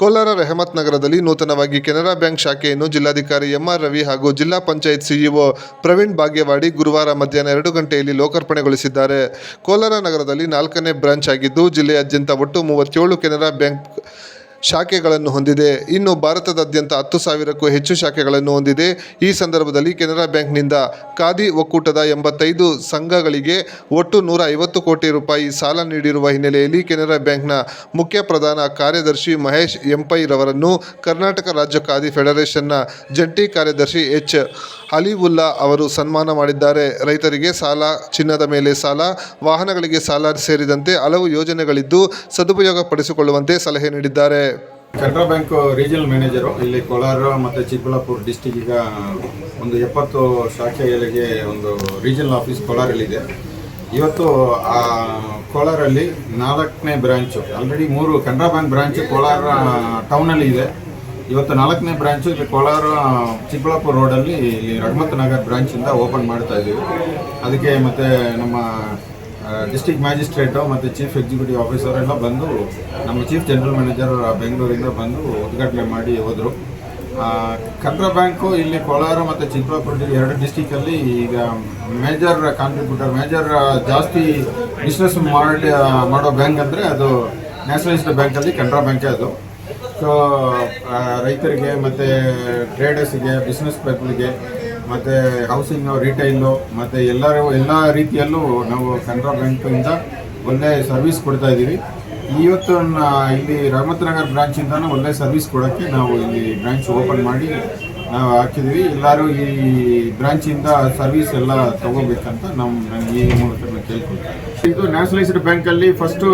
ಕೋಲಾರ ರೆಹಮತ್ ನಗರದಲ್ಲಿ ನೂತನವಾಗಿ ಕೆನರಾ ಬ್ಯಾಂಕ್ ಶಾಖೆಯನ್ನು ಜಿಲ್ಲಾಧಿಕಾರಿ ಎಂಆರ್ ರವಿ ಹಾಗೂ ಜಿಲ್ಲಾ ಪಂಚಾಯತ್ ಸಿಇಒ ಪ್ರವೀಣ್ ಭಾಗ್ಯವಾಡಿ ಗುರುವಾರ ಮಧ್ಯಾಹ್ನ 2 ಗಂಟೆಯಲ್ಲಿ ಲೋಕಾರ್ಪಣೆಗೊಳಿಸಿದ್ದಾರೆ. ಕೋಲಾರ ನಗರದಲ್ಲಿ 4ನೇ ಬ್ರಾಂಚ್ ಆಗಿದ್ದು, ಜಿಲ್ಲೆಯಾದ್ಯಂತ ಒಟ್ಟು 37 ಕೆನರಾ ಬ್ಯಾಂಕ್ ಶಾಖೆಗಳನ್ನು ಹೊಂದಿದೆ. ಇನ್ನು ಭಾರತದಾದ್ಯಂತ 10,000ಕ್ಕೂ ಹೆಚ್ಚು ಶಾಖೆಗಳನ್ನು ಹೊಂದಿದೆ. ಈ ಸಂದರ್ಭದಲ್ಲಿ ಕೆನರಾ ಬ್ಯಾಂಕ್ನಿಂದ ಖಾದಿ ಒಕ್ಕೂಟದ 85 ಸಂಘಗಳಿಗೆ ಒಟ್ಟು 150 ಕೋಟಿ ರೂಪಾಯಿ ಸಾಲ ನೀಡಿರುವ ಹಿನ್ನೆಲೆಯಲ್ಲಿ ಕೆನರಾ ಬ್ಯಾಂಕ್ನ ಮುಖ್ಯ ಪ್ರಧಾನ ಕಾರ್ಯದರ್ಶಿ ಮಹೇಶ್ ಎಂಪೈ ರವರನ್ನು ಕರ್ನಾಟಕ ರಾಜ್ಯ ಖಾದಿ ಫೆಡರೇಷನ್ನ ಜಂಟಿ ಕಾರ್ಯದರ್ಶಿ ಎಚ್. ಅಲಿವುಲ್ಲಾ ಅವರು ಸನ್ಮಾನ ಮಾಡಿದ್ದಾರೆ. ರೈತರಿಗೆ ಸಾಲ, ಚಿನ್ನದ ಮೇಲೆ ಸಾಲ, ವಾಹನಗಳಿಗೆ ಸಾಲ ಸೇರಿದಂತೆ ಹಲವು ಯೋಜನೆಗಳಿದ್ದು ಸದುಪಯೋಗ ಪಡಿಸಿಕೊಳ್ಳುವಂತೆ ಸಲಹೆ ನೀಡಿದ್ದಾರೆ. ಕೆನರಾ ಬ್ಯಾಂಕ್ ರೀಜನಲ್ ಮ್ಯಾನೇಜರು ಇಲ್ಲಿ ಕೋಲಾರ ಮತ್ತು ಚಿಕ್ಕಬಳ್ಳಾಪುರ ಡಿಸ್ಟಿಕ್ ಈಗ ಒಂದು 70 ಶಾಖೆಗಳಿಗೆ ಒಂದು ರೀಜನಲ್ ಆಫೀಸ್ ಕೋಲಾರಲ್ಲಿದೆ. ಇವತ್ತು ಆ ಕೋಲಾರಲ್ಲಿ 4ನೇ branch, already 3 Canara bank branch Kolar ಟೌನಲ್ಲಿ ಇದೆ. ಇವತ್ತು 4ನೇ ಬ್ರಾಂಚು ಇಲ್ಲಿ ಕೋಲಾರ ಚಿಕ್ಕಬಳ್ಳಾಪುರ ರೋಡಲ್ಲಿ ಇಲ್ಲಿ ರೆಹಮತ್ ನಗರ್ ಬ್ರಾಂಚಿಂದ ಓಪನ್ ಮಾಡ್ತಾ ಇದ್ದೀವಿ. ಅದಕ್ಕೆ ಮತ್ತು ನಮ್ಮ ಡಿಸ್ಟ್ರಿಕ್ಟ್ ಮ್ಯಾಜಿಸ್ಟ್ರೇಟು ಮತ್ತು ಚೀಫ್ ಎಕ್ಸಿಕ್ಯೂಟಿವ್ ಆಫೀಸರ್ ಎಲ್ಲ ಬಂದು, ನಮ್ಮ ಚೀಫ್ ಜನರಲ್ ಮ್ಯಾನೇಜರ್ ಬೆಂಗಳೂರಿಂದ ಬಂದು ಉದ್ಘಾಟನೆ ಮಾಡಿ ಹೋದರು. ಕೆನರಾ ಬ್ಯಾಂಕು ಇಲ್ಲಿ ಕೋಲಾರ ಮತ್ತು ಚಿಕ್ಕಬಳ್ಳಾಪುರ 2 ಡಿಸ್ಟಿಕಲ್ಲಿ ಈಗ ಮೇಜರ್ ಕಾಂಟ್ರಿಬ್ಯೂಟರ್, ಜಾಸ್ತಿ ಬಿಸ್ನೆಸ್ ಮಾಡೋ ಬ್ಯಾಂಕ್ ಅಂದರೆ ಅದು ನ್ಯಾಷನಲೈಸ್ಡ್ ಬ್ಯಾಂಕಲ್ಲಿ ಕೆನರಾ ಬ್ಯಾಂಕೇ ಅದು. ಸೊ ರೈತರಿಗೆ ಮತ್ತು ಟ್ರೇಡರ್ಸಿಗೆ, ಬಿಸ್ನೆಸ್ ಪೀಪಲ್ಗೆ ಮತ್ತು ಹೌಸಿಂಗು, ರಿಟೈಲು ಮತ್ತು ಎಲ್ಲ ರೀತಿಯಲ್ಲೂ ನಾವು ಕೆನರಾ ಬ್ಯಾಂಕಿಂದ ಒಳ್ಳೆ ಸರ್ವಿಸ್ ಕೊಡ್ತಾ ಇದ್ದೀವಿ. ಇವತ್ತು ಇಲ್ಲಿ ರೆಹಮತ್ ನಗರ್ ಬ್ರಾಂಚಿಂದನೂ ಒಳ್ಳೆ ಸರ್ವಿಸ್ ಕೊಡೋಕ್ಕೆ ನಾವು ಇಲ್ಲಿ ಬ್ರಾಂಚ್ ಓಪನ್ ಮಾಡಿ ನಾವು ಹಾಕಿದ್ವಿ. ಎಲ್ಲರೂ ಈ ಬ್ರಾಂಚಿಂದ ಸರ್ವಿಸ್ ಎಲ್ಲ ತೊಗೋಬೇಕಂತ ನನಗೆ ಈ ಮೂಲಕ ಕೇಳ್ಕೊಳ್ತೀನಿ. ಇದು ನ್ಯಾಷನಲೈಸ್ಡ್ ಬ್ಯಾಂಕಲ್ಲಿ ಫಸ್ಟು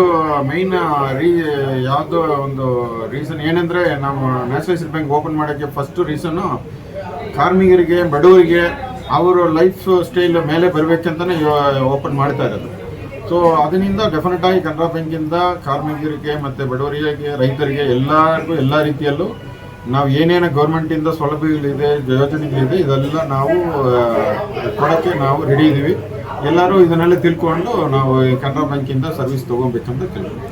ಮೈನ್ ಯಾವುದೋ ಒಂದು ರೀಸನ್ ಏನಂದರೆ, ನಾವು ನ್ಯಾಷನಲೈಸ್ಡ್ ಬ್ಯಾಂಕ್ ಓಪನ್ ಮಾಡೋಕ್ಕೆ ಫಸ್ಟು ರೀಸನ್ನು ಕಾರ್ಮಿಕರಿಗೆ, ಬಡವರಿಗೆ ಅವರ ಲೈಫ್ ಸ್ಟೈಲ್ ಮೇಲೆ ಬರಬೇಕಂತಲೇ ಓಪನ್ ಮಾಡ್ತಾ ಇರೋದು. ಸೊ ಅದರಿಂದ ಡೆಫಿನೆಟಾಗಿ ಕೆನರಾ ಬ್ಯಾಂಕಿಂದ ಕಾರ್ಮಿಕರಿಗೆ ಮತ್ತು ಬಡವರಿಗೆ, ರೈತರಿಗೆ ಎಲ್ಲರಿಗೂ ಎಲ್ಲ ರೀತಿಯಲ್ಲೂ ನಾವು ಏನೇನು ಗೌರ್ಮೆಂಟಿಂದ ಸೌಲಭ್ಯಗಳಿದೆ, ಯೋಜನೆಗಳಿದೆ, ಇದೆಲ್ಲ ನಾವು ಕೊಡೋಕ್ಕೆ ನಾವು ರೆಡಿ ಇದ್ದೀವಿ. ಎಲ್ಲರೂ ಇದನ್ನೆಲ್ಲ ತಿಳ್ಕೊಂಡು ನಾವು ಕೆನರಾ ಬ್ಯಾಂಕಿಂದ ಸರ್ವಿಸ್ ತೊಗೊಬೇಕಂತ ತಿಳ್ತೀವಿ.